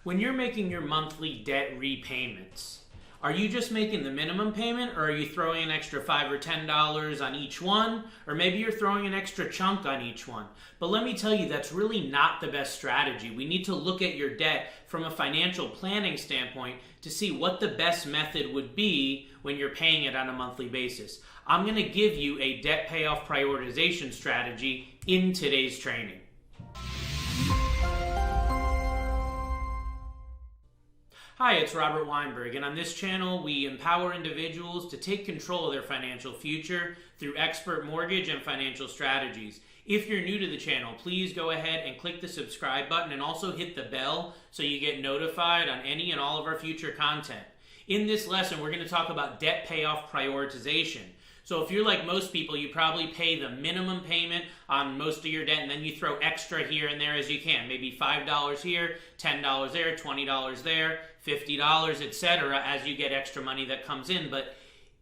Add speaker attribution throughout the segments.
Speaker 1: When you're making your monthly debt repayments, are you just making the minimum payment, or are you throwing an extra $5 or $10 on each one? Or maybe you're throwing an extra chunk on each one. But let me tell you, that's really not the best strategy. We need to look at your debt from a financial planning standpoint to see what the best method would be when you're paying it on a monthly basis. I'm going to give you a debt payoff prioritization strategy in today's training. Hi, it's Robert Weinberg, and on this channel we empower individuals to take control of their financial future through expert mortgage and financial strategies. If you're new to the channel, please go ahead and click the subscribe button and also hit the bell so you get notified on any and all of our future content. In this lesson, we're going to talk about debt payoff prioritization. So if you're like most people, you probably pay the minimum payment on most of your debt, and then you throw extra here and there as you can. Maybe $5 here, $10 there, $20 there, $50, etc. as you get extra money that comes in. But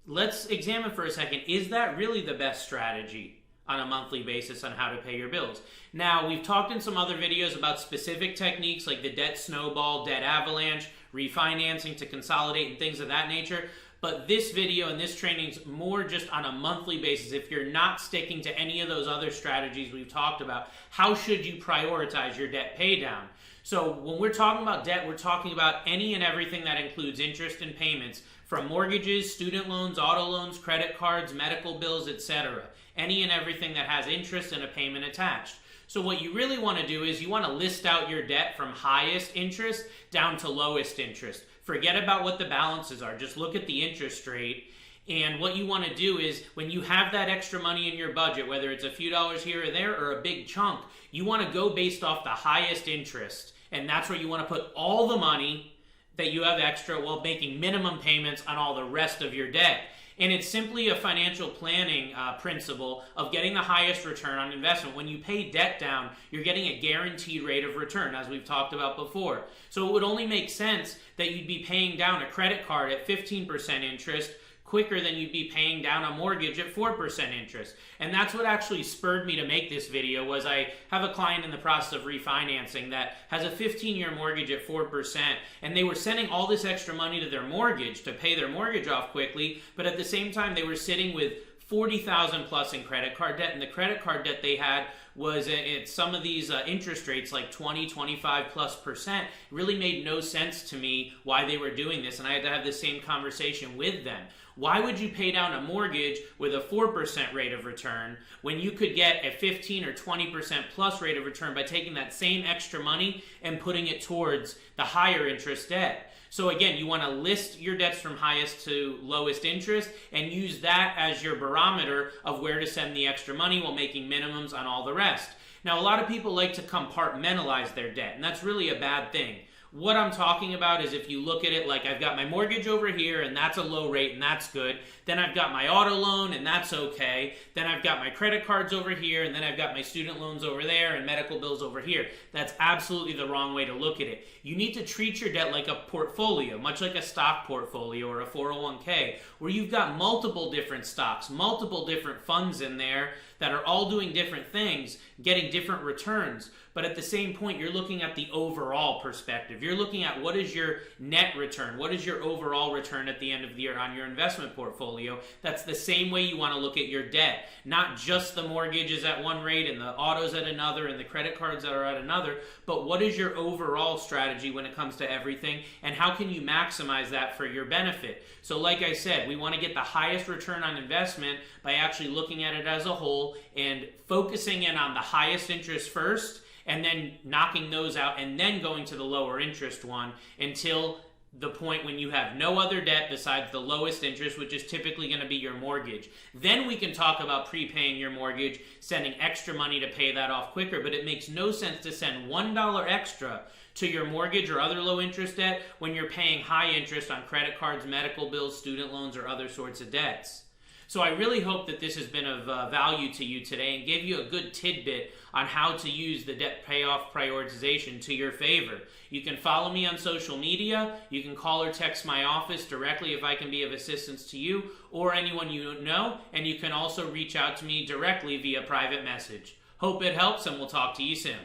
Speaker 1: let's examine for a second, is that really the best strategy on a monthly basis on how to pay your bills? Now, we've talked in some other videos about specific techniques like the debt snowball, debt avalanche, refinancing to consolidate, and things of that nature. But this video and this training is more just on a monthly basis. If you're not sticking to any of those other strategies we've talked about, how should you prioritize your debt pay down? So when we're talking about debt, we're talking about any and everything that includes interest and payments, from mortgages, student loans, auto loans, credit cards, medical bills, etc. Any and everything that has interest and a payment attached. So what you really want to do is you want to list out your debt from highest interest down to lowest interest. Forget about what the balances are. Just look at the interest rate. And what you want to do is when you have that extra money in your budget, whether it's a few dollars here or there or a big chunk, you want to go based off the highest interest. And that's where you want to put all the money that you have extra while making minimum payments on all the rest of your debt. And it's simply a financial planning principle of getting the highest return on investment. When you pay debt down, you're getting a guaranteed rate of return, as we've talked about before. So it would only make sense that you'd be paying down a credit card at 15% interest quicker than you'd be paying down a mortgage at 4% interest. And that's what actually spurred me to make this video. Was I have a client in the process of refinancing that has a 15-year mortgage at 4%, and they were sending all this extra money to their mortgage to pay their mortgage off quickly, but at the same time they were sitting with $40,000 plus in credit card debt, and the credit card debt they had was at some of these interest rates like 20, 25+%. It really made no sense to me why they were doing this, and I had to have the same conversation with them. Why would you pay down a mortgage with a 4% rate of return when you could get a 15 or 20% plus rate of return by taking that same extra money and putting it towards the higher interest debt? So again, you want to list your debts from highest to lowest interest and use that as your barometer of where to send the extra money while making minimums on all the rest. Now, a lot of people like to compartmentalize their debt, and that's really a bad thing. What I'm talking about is if you look at it like I've got my mortgage over here and that's a low rate and that's good. Then I've got my auto loan and that's okay. Then I've got my credit cards over here, and then I've got my student loans over there and medical bills over here. That's absolutely the wrong way to look at it. You need to treat your debt like a portfolio, much like a stock portfolio or a 401k, where you've got multiple different stocks, multiple different funds in there that are all doing different things, getting different returns. But at the same point, you're looking at the overall perspective. You're looking at what is your net return, what is your overall return at the end of the year on your investment portfolio. That's the same way you want to look at your debt, not just the mortgages at one rate and the autos at another and the credit cards that are at another, but what is your overall strategy when it comes to everything, and how can you maximize that for your benefit? So like I said, we want to get the highest return on investment by actually looking at it as a whole and focusing in on the highest interest first, and then knocking those out, and then going to the lower interest one until the point when you have no other debt besides the lowest interest, which is typically going to be your mortgage. Then we can talk about prepaying your mortgage, sending extra money to pay that off quicker, but it makes no sense to send $1 extra to your mortgage or other low interest debt when you're paying high interest on credit cards, medical bills, student loans, or other sorts of debts. So I really hope that this has been of value to you today and gave you a good tidbit on how to use the debt payoff prioritization to your favor. You can follow me on social media. You can call or text my office directly if I can be of assistance to you or anyone you know. And you can also reach out to me directly via private message. Hope it helps, and we'll talk to you soon.